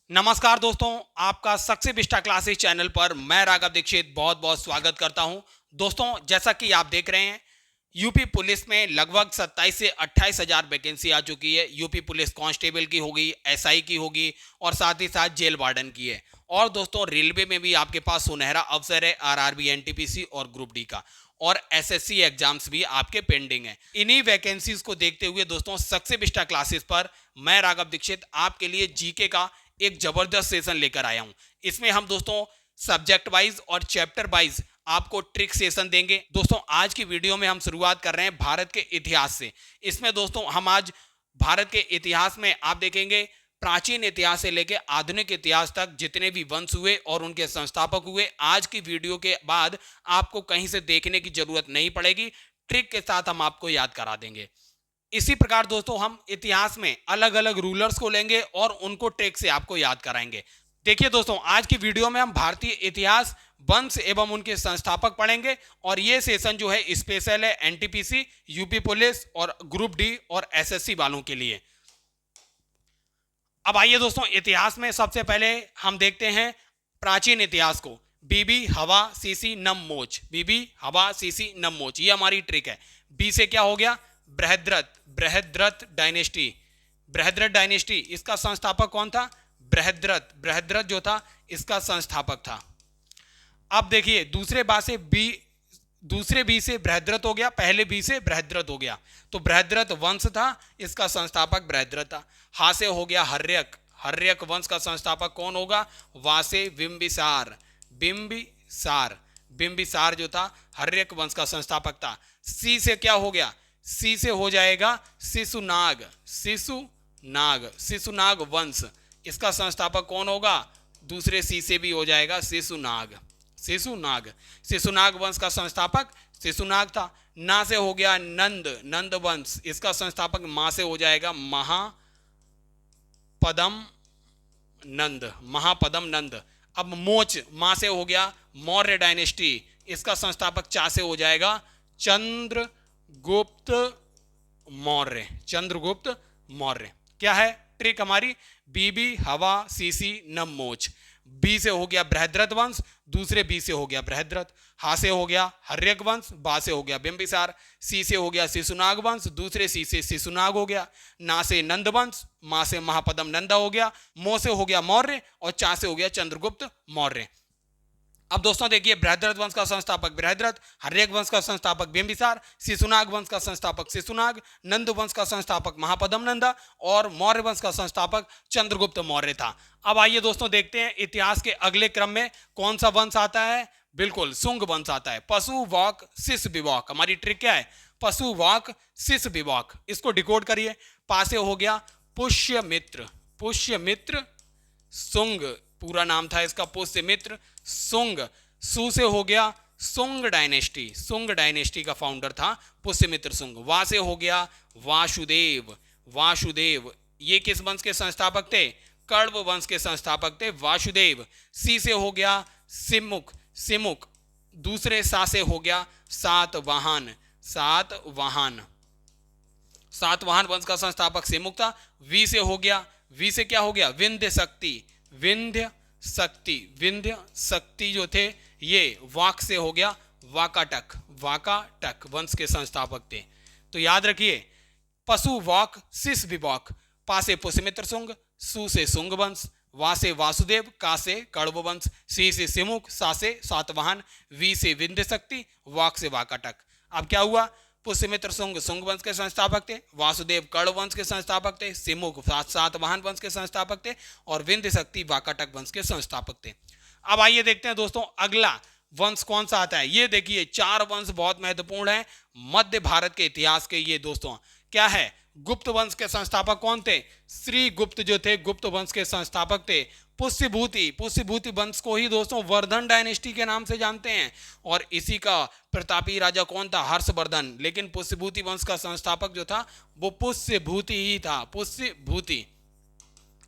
नमस्कार दोस्तों, आपका सक्सेस विस्टा क्लासेस चैनल पर मैं राघव दीक्षित बहुत बहुत स्वागत करता हूं। दोस्तों, जैसा कि आप देख रहे हैं, यूपी पुलिस में लगभग 27 से 28 हजार वैकेंसी आ चुकी है। यूपी पुलिस कांस्टेबल की होगी, एसआई की होगी और साथ ही साथ जेल वार्डन की है। और दोस्तों, रेलवे में भी आपके पास सुनहरा अवसर है, आरआरबी, एनटीपीसी और ग्रुप डी का। और एसएससी एग्जाम्स भी आपके पेंडिंग है। इन्हीं वैकेंसीज को देखते हुए दोस्तों, सक्सेस विस्टा क्लासेस पर मैं राघव दीक्षित आपके लिए जीके का एक जबरदस्त सेशन लेकर आया हूं। इसमें हम दोस्तों सब्जेक्ट वाइज और चैप्टर वाइज आपको ट्रिक सेशन देंगे। दोस्तों, आज की वीडियो में हम शुरुआत कर रहे हैं भारत के इतिहास से। इसमें दोस्तों हम आज भारत के इतिहास में आप देखेंगे प्राचीन इतिहास से लेकर आधुनिक इतिहास तक जितने भी वंश हुए और उनके संस्थापक हुए, आज की वीडियो के बाद आपको कहीं से देखने की जरूरत नहीं पड़ेगी। ट्रिक के साथ हम आपको याद करा देंगे। इसी प्रकार दोस्तों हम इतिहास में अलग अलग रूलर्स को लेंगे और उनको ट्रिक से आपको याद कराएंगे। देखिए दोस्तों, आज की वीडियो में हम भारतीय इतिहास, वंश एवं उनके संस्थापक पढ़ेंगे। और ये सेशन जो है स्पेशल है एनटीपीसी, यूपी पुलिस और ग्रुप डी और एसएससी वालों के लिए। अब आइए दोस्तों, इतिहास में सबसे पहले हम देखते हैं प्राचीन इतिहास को। बीबी हवा सीसी नम मोच, बीबी हवा सीसी नम मोच, ये हमारी ट्रिक है। बी से क्या हो गया? बृहद्रथ, बृहद्रथ डायनेस्टी, बृहद्रथ डायनेस्टी, इसका संस्थापक कौन था? बृहद्रथ, बृहद्रथ जो था इसका संस्थापक था। अब देखिए दूसरे बी से बृहद्रथ हो गया, पहले बी से बृहद्रथ हो गया, तो बृहद्रथ वंश था, इसका संस्थापक बृहद्रथ था। हा से हो गया हर्यक, हर्यक वंश का संस्थापक कौन होगा? वा से बिंबिसार, बिंबिसार, बिंबिसार जो था हर्यक वंश का संस्थापक था। सी से क्या हो गया? सी से हो जाएगा शिशुनाग, शिशुनाग, शिशुनाग वंश, इसका संस्थापक कौन होगा? दूसरे सी से भी हो जाएगा शिशुनाग, शिशुनाग, शिशुनाग वंश का संस्थापक शिशुनाग था। ना से हो गया नंद, नंद वंश, इसका संस्थापक मां से हो जाएगा महापदम नंद, महापदम नंद। अब मोच, मां से हो गया मौर्य डायनेस्टी, इसका संस्थापक चा से हो जाएगा चंद्रगुप्त मौर्य, चंद्रगुप्त मौर्य। क्या है ट्रिक हमारी? बीबी हवा सीसी नम मोच। बी से हो गया बृहद्रथ वंश, दूसरे बी से हो गया बृहद्रथ। हा से हो गया हर्यक वंश, बा से हो गया बिंबिसार। सी से हो गया शिशुनाग वंश, दूसरे सी से शिशुनाग हो गया। ना से नंद वंश, मां से महापदम नंदा हो गया। मो से हो गया मौर्य और चा से हो गया चंद्रगुप्त मौर्य। अब दोस्तों देखिए, बृहद्रथ वंश का संस्थापक बृहद्रथ, हर्यक वंश का संस्थापक बिंबिसार, शिशुनाग वंश का संस्थापक शिशुनाग, नंद वंश का संस्थापक महापदम नंदा और मौर्य वंश का संस्थापक चंद्रगुप्त मौर्य था। अब आइए दोस्तों देखते हैं इतिहास के अगले क्रम में कौन सा वंश आता है। बिल्कुल शुंग वंश आता है। पशु वाक शिश विवाक, हमारी ट्रिक क्या है? पशु वाक शिश विवाक, इसको डिकोड करिए। पासे हो गया पुष्यमित्र, पुष्यमित्र सुंग, पूरा नाम था इसका पुष्यमित्र सुंग। सु से हो गया सुंग डायनेस्टी, सुंग डायनेस्टी का फाउंडर था पुष्यमित्र सुंग। वा से हो गया वासुदेव, वासुदेव, ये किस वंश के संस्थापक थे? कण्व वंश के संस्थापक थे वासुदेव। सी से हो गया सिमुख, सिमुख, दूसरे सा से हो गया सातवाहन, सातवाहन, सातवाहन वंश का संस्थापक सिमुख था। वी से हो गया, वी से क्या हो गया? विंध्य शक्ति, विंध्य शक्ति, विंध्य शक्ति जो थे ये। वाक से हो गया वाकाटक, वाकाटक वंश के संस्थापक थे। तो याद रखिए, पशु वाक शिश विवाक, पा से पुष्यमित्र सुंग, सु से सुंग वंश, वा से वासुदेव, का से कण्व वंश, सी से सिमुख, सा से सातवाहन, वी से विंध्य शक्ति, वाक से वाकाटक। अब क्या हुआ? पुष्यमित्र सुंग सुंग वंश के संस्थापक थे, वासुदेव कण्व वंश के संस्थापक थे, सिमुख सातवाहन वंश के संस्थापक थे और विंध्य शक्ति वाकाटक वंश के संस्थापक थे। अब आइए देखते हैं दोस्तों अगला वंश कौन सा आता है। ये देखिए, चार वंश बहुत महत्वपूर्ण है मध्य भारत के इतिहास के। ये दोस्तों क्या है? गुप्त वंश के संस्थापक कौन थे? श्री गुप्त जो थे गुप्त वंश के संस्थापक थे। पुष्यभूति, पुष्यभूति वंश को ही दोस्तों वर्धन डायनेस्टी के नाम से जानते हैं और इसी का प्रतापी राजा कौन था? हर्षवर्धन। लेकिन पुष्यभूति वंश का संस्थापक जो था वो पुष्यभूति ही था, पुष्यभूति।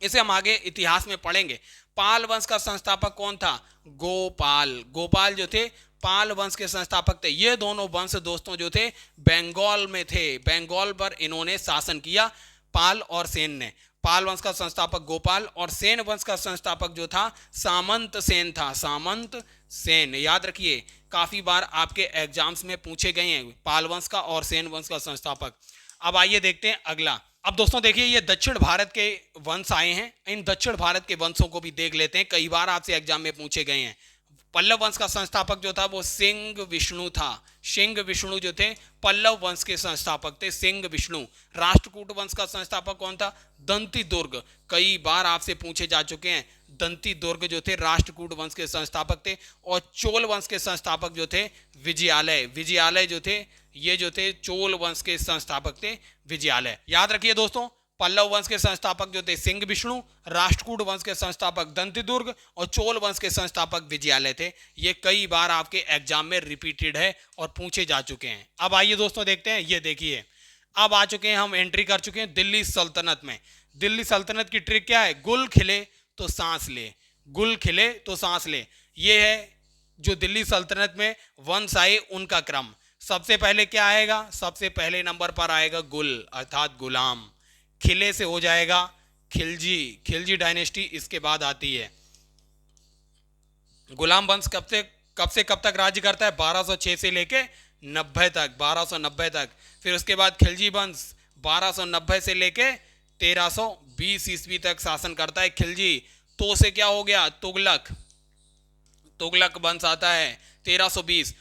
इसे हम आगे इतिहास में पढ़ेंगे। पाल वंश का संस्थापक कौन था? गोपाल, गोपाल जो थे पाल वंश के संस्थापक थे। ये दोनों वंश दोस्तों जो थे बंगाल में थे, बंगाल पर इन्होंने शासन किया, पाल और सेन ने। पाल वंश का संस्थापक गोपाल और सेन वंश का संस्थापक जो था सामंत सेन था, सामंत सेन। याद रखिए, काफी बार आपके एग्जाम्स में पूछे गए हैं पाल वंश का और सेन वंश का संस्थापक। अब आइए देखते हैं अगला। अब दोस्तों देखिए, ये दक्षिण भारत के वंश आए हैं, इन दक्षिण भारत के वंशों को भी देख लेते हैं, कई बार आपसे एग्जाम में पूछे गए हैं। पल्लव वंश का संस्थापक जो था वो सिंह विष्णु था। सिंह विष्णु जो थे पल्लव वंश के संस्थापक थे, सिंह विष्णु। राष्ट्रकूट वंश का संस्थापक कौन था? दंती दुर्ग। कई बार आपसे पूछे जा चुके हैं, दंती दुर्ग जो थे राष्ट्रकूट वंश के संस्थापक थे। और चोल वंश के संस्थापक जो थे विजयालय, विजयालय जो थे ये जो थे चोल वंश के संस्थापक थे विजयालय। याद रखिए दोस्तों, पल्लव वंश के संस्थापक जो थे सिंह विष्णु, राष्ट्रकूट वंश के संस्थापक दंतिदुर्ग और चोल वंश के संस्थापक विजयालय थे। ये कई बार आपके एग्जाम में रिपीटेड है और पूछे जा चुके हैं। अब आइए दोस्तों देखते हैं, ये देखिए अब आ चुके हैं, हम एंट्री कर चुके हैं दिल्ली सल्तनत में। दिल्ली सल्तनत की ट्रिक क्या है? गुल खिले तो सांस ले, गुल खिले तो सांस ले। ये है जो दिल्ली सल्तनत में वंश आए उनका क्रम। सबसे पहले क्या आएगा? सबसे पहले नंबर पर आएगा गुल अर्थात गुलाम। खिले से हो जाएगा खिलजी, खिलजी डायनेस्टी इसके बाद आती है। गुलाम वंश कब से कब तक राज्य करता है? 1206 से लेके 90 तक, 1290 तक। फिर उसके बाद खिलजी वंश 1290 से लेके 1320 ईस्वी तक शासन करता है खिलजी। तो से क्या हो गया? तुगलक, तुगलक वंश आता है 1320।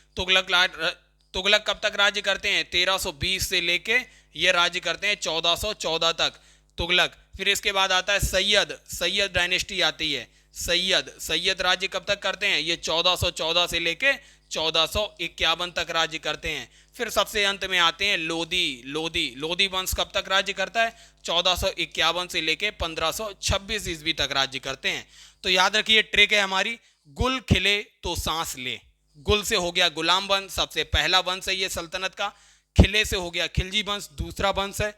तुगलक कब तक राज्य करते हैं? 1320 से लेके ये राज्य करते हैं 1414 तक तुगलक। फिर इसके बाद आता है सैयद, सैयद डायनेस्टी आती है। सैयद, सैयद राज्य कब तक करते हैं? ये 1414 से लेके 1451 तक राज्य करते हैं। फिर सबसे अंत में आते हैं लोधी, लोधी, लोधी वंश कब तक राज्य करता है? 1451 से लेके 1526 ईस्वी तक राज्य करते हैं। तो याद रखिए ट्रिक है हमारी, गुल खिले तो सांस ले। गुल से हो गया गुलाम वंश, सबसे पहला वंश है ये सल्तनत का। खिले से हो गया खिलजी वंश, दूसरा वंश है।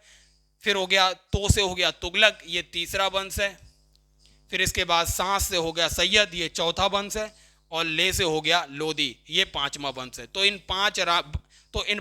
फिर हो गया तो से हो गया तुगलक, ये तीसरा वंश है। फिर इसके बाद सांस से हो गया सैयद, ये चौथा वंश है। और ले से हो गया लोधी, ये पांचवा वंश है। तो इन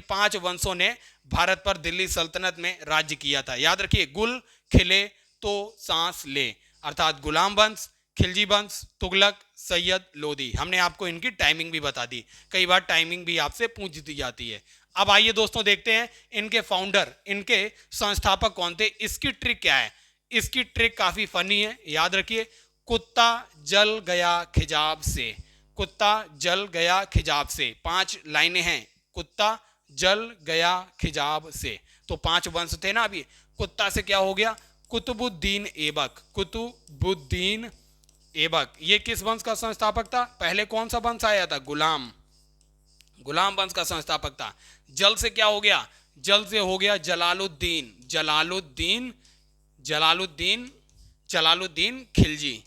पांच वंशों ने भारत पर दिल्ली सल्तनत में राज्य किया था। याद रखिए, गुल खिले तो सांस ले अर्थात गुलाम वंश, खिलजी वंश, तुगलक, सैयद, लोधी। हमने आपको इनकी टाइमिंग भी बता दी, कई बार टाइमिंग भी आपसे पूछ दी जाती है। अब आइए दोस्तों देखते हैं इनके फाउंडर, इनके संस्थापक कौन थे। इसकी ट्रिक क्या है? इसकी ट्रिक काफी फनी है, याद रखिए। कुत्ता जल गया खिजाब से, कुत्ता जल गया खिजाब से। 5 लाइनें हैं, कुत्ता जल गया खिजाब से। तो 5 वंश थे ना अभी। कुत्ता से क्या हो गया? कुतुबुद्दीन ऐबक, कुतुबुद्दीन ऐबक। ये किस वंश का संस्थापक था? पहले कौन सा वंश आया था? गुलाम, गुलाम वंश का संस्थापक था। जल से क्या हो गया? जल से हो गया जलालुद्दीन, जलालुद्दीन, जलालुद्दीन, जलालुद्दीन खिलजी।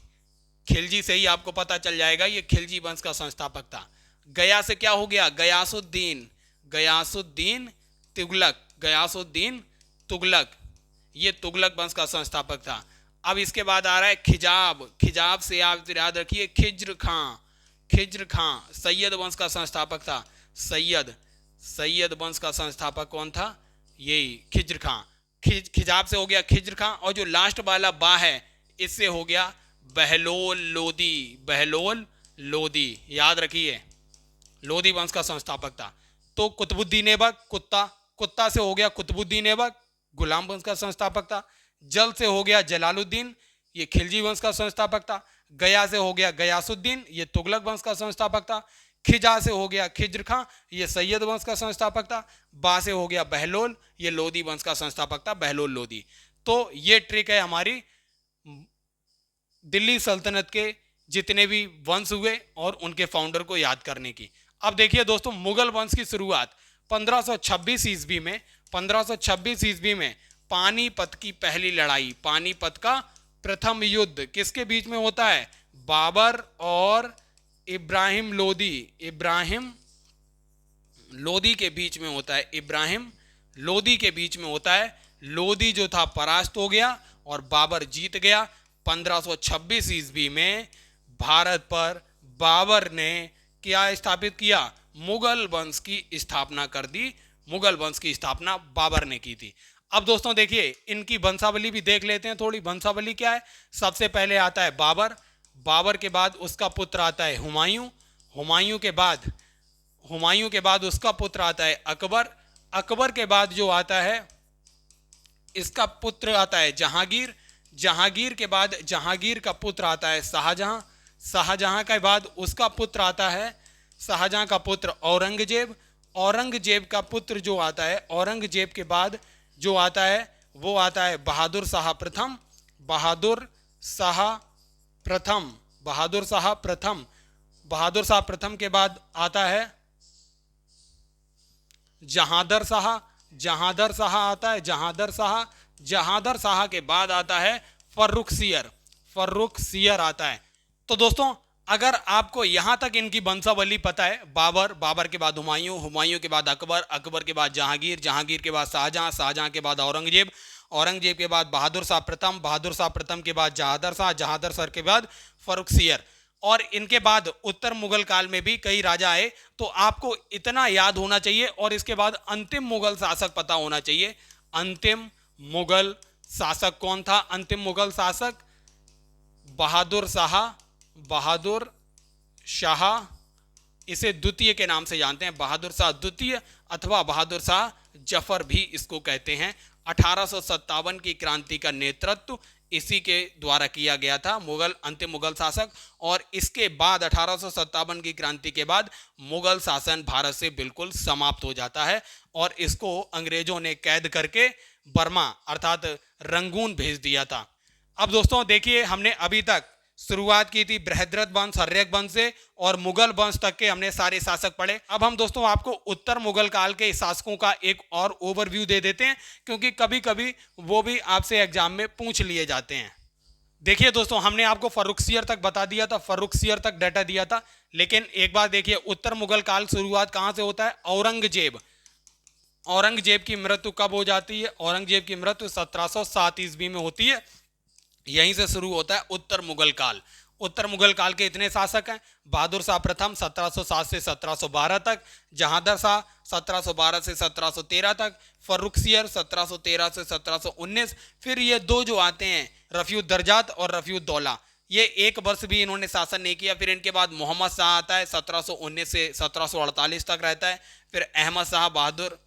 खिलजी से ही आपको पता चल जाएगा ये खिलजी वंश का संस्थापक था। गया से क्या हो गया? गयासुद्दीन, गयासुद्दीन तुगलक, गयासुद्दीन तुगलक, ये तुगलक वंश का संस्थापक था। अब इसके बाद आ रहा है खिजाब, खिजाब से आप याद रखिए खिज्र खां, खिज्र खां सैयद वंश का संस्थापक था। सैयद, सैयद वंश का संस्थापक कौन था? यही खिज्र खां। खिजाब से हो गया खिज्र खां। और जो लास्ट वाला बा है इससे हो गया बहलोल लोदी, बहलोल लोदी। याद रखिए लोदी वंश का संस्थापक था। तो कुतुबुद्दीन ऐबक, कुत्ता, कुत्ता से हो गया कुतुबुद्दीन ऐबक, गुलाम वंश का संस्थापक था। जल से हो गया जलालुद्दीन, ये खिलजी वंश का संस्थापक था। गया से हो गया गयासुद्दीन, ये तुगलक वंश का संस्थापक था। खिजा से हो गया खिज्र खां, ये सैयद वंश का संस्थापक था। बा से हो गया बहलोल, ये लोदी वंश का संस्थापक था, बहलोल लोदी। तो ये ट्रिक है हमारी दिल्ली सल्तनत के जितने भी वंश हुए और उनके फाउंडर को याद करने की। अब देखिए दोस्तों, मुगल वंश की शुरुआत 1526 ईस्वी में, 1526 ईस्वी में पानीपत की पहली लड़ाई, पानीपत का प्रथम युद्ध किसके बीच में होता है? बाबर और इब्राहिम लोदी, इब्राहिम लोदी के बीच में होता है। इब्राहिम लोदी के बीच में होता है। लोदी जो था परास्त हो गया और बाबर जीत गया। 1526 ईस्वी में भारत पर बाबर ने क्या स्थापित किया? मुगल वंश की स्थापना कर दी। मुगल वंश की स्थापना बाबर ने की थी। अब दोस्तों देखिए इनकी वंशावली भी देख लेते हैं थोड़ी। वंशावली क्या है, सबसे पहले आता है बाबर, बाबर के बाद उसका पुत्र आता है हुमायूं, हुमायूं के बाद उसका पुत्र आता है अकबर, अकबर के बाद जो आता है इसका पुत्र आता है जहांगीर, जहांगीर के बाद जहांगीर का पुत्र आता है शाहजहां, शाहजहां के बाद उसका पुत्र आता है, शाहजहां का पुत्र औरंगजेब, औरंगजेब का पुत्र जो आता है, औरंगजेब के बाद जो आता है वो आता है बहादुर शाह प्रथम, बहादुर शाह प्रथम, बहादुर शाह प्रथम, बहादुर शाह प्रथम के बाद आता है जहांदर शाह, जहांदर शाह आता है, जहांदर शाह, जहांदर शाह के बाद आता है फर्रुखसियर, फर्रुखसियर आता है। तो दोस्तों अगर आपको यहां तक इनकी वंशावली पता है, बाबर, बाबर के बाद हुमायूं, हुमायूं के बाद अकबर, अकबर के बाद जहांगीर, जहांगीर के बाद शाहजहां, शाहजहां के बाद औरंगजेब, औरंगजेब के बाद बहादुर शाह प्रथम, बहादुर शाह प्रथम के बाद जहांदर शाह, जहांदर शाह के बाद फर्रुखसियर, और इनके बाद उत्तर मुगल काल में भी कई राजा आए। तो आपको इतना याद होना चाहिए, और इसके बाद अंतिम मुगल शासक पता होना चाहिए। अंतिम मुगल शासक कौन था? अंतिम मुगल शासक बहादुर शाह, बहादुर शाह, इसे द्वितीय के नाम से जानते हैं, बहादुर शाह द्वितीय अथवा बहादुर शाह जफर भी इसको कहते हैं। 1857 की क्रांति का नेतृत्व इसी के द्वारा किया गया था, मुगल अंतिम मुगल शासक। और इसके बाद 1857 की क्रांति के बाद मुगल शासन भारत से बिल्कुल समाप्त हो जाता है, और इसको अंग्रेजों ने कैद करके बर्मा अर्थात रंगून भेज दिया था। अब दोस्तों देखिए हमने अभी तक शुरुआत की थी बृहद्रथ वंश, हर्यक वंश से, और मुगल वंश तक के हमने सारे शासक पढ़े। अब हम दोस्तों आपको उत्तर मुगल काल के शासकों का एक और ओवरव्यू दे देते हैं, क्योंकि कभी कभी वो भी आपसे एग्जाम में पूछ लिए जाते हैं। देखिए दोस्तों हमने आपको फर्रुखसियर तक बता दिया था, फर्रुखसियर तक डाटा दिया था, लेकिन एक बार देखिए उत्तर मुगल काल शुरुआत कहां से होता है? औरंगजेब, औरंगजेब की मृत्यु कब हो जाती है? औरंगजेब की मृत्यु 1707 ईस्वी में होती है। यहीं से शुरू होता है उत्तर मुगल काल। उत्तर मुगल काल के इतने शासक हैं, बहादुर शाह प्रथम 1707 से 1712 तक, जहांदर शाह 1712 से 1713 तक, फर्रुखसियर 1713 से 1719, फिर ये दो जो आते हैं रफीउद्दर्जात और रफीउद्दौला, ये एक वर्ष भी इन्होंने शासन नहीं किया। फिर इनके बाद मोहम्मद शाह आता है 1719 से 1748 तक रहता है। फिर अहमद शाह बहादुर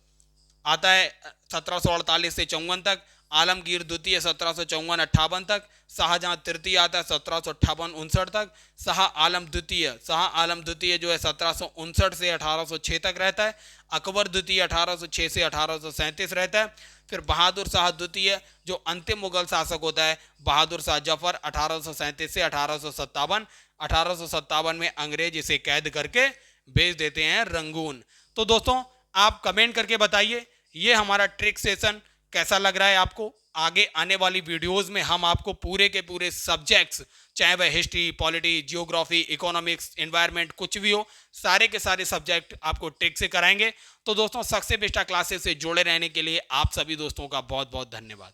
आता है 1748 से 54 तक, आलमगीर द्वितीय 1754-58 तक, शाहजहां तृतीय आता है 1758-59 तक, शाह आलम द्वितीय जो है 1759 से 1806 तक रहता है, अकबर द्वितीय 1806 से 1837 रहता है। फिर बहादुर शाह द्वितीय जो अंतिम मुगल शासक होता है, बहादुर शाह जफर 1837 से 1857, 1857 में अंग्रेज इसे कैद करके भेज देते हैं रंगून। तो दोस्तों आप कमेंट करके बताइए ये हमारा ट्रिक सेशन कैसा लग रहा है आपको। आगे आने वाली वीडियोस में हम आपको पूरे के पूरे सब्जेक्ट्स, चाहे वह history, polity, geography, economics, environment, कुछ भी हो, सारे के सारे सब्जेक्ट आपको ट्रिक से कराएंगे। तो दोस्तों सक्सेस बेस्टा क्लासेस से जुड़े रहने के लिए आप सभी दोस्तों का बहुत बहुत धन्यवाद।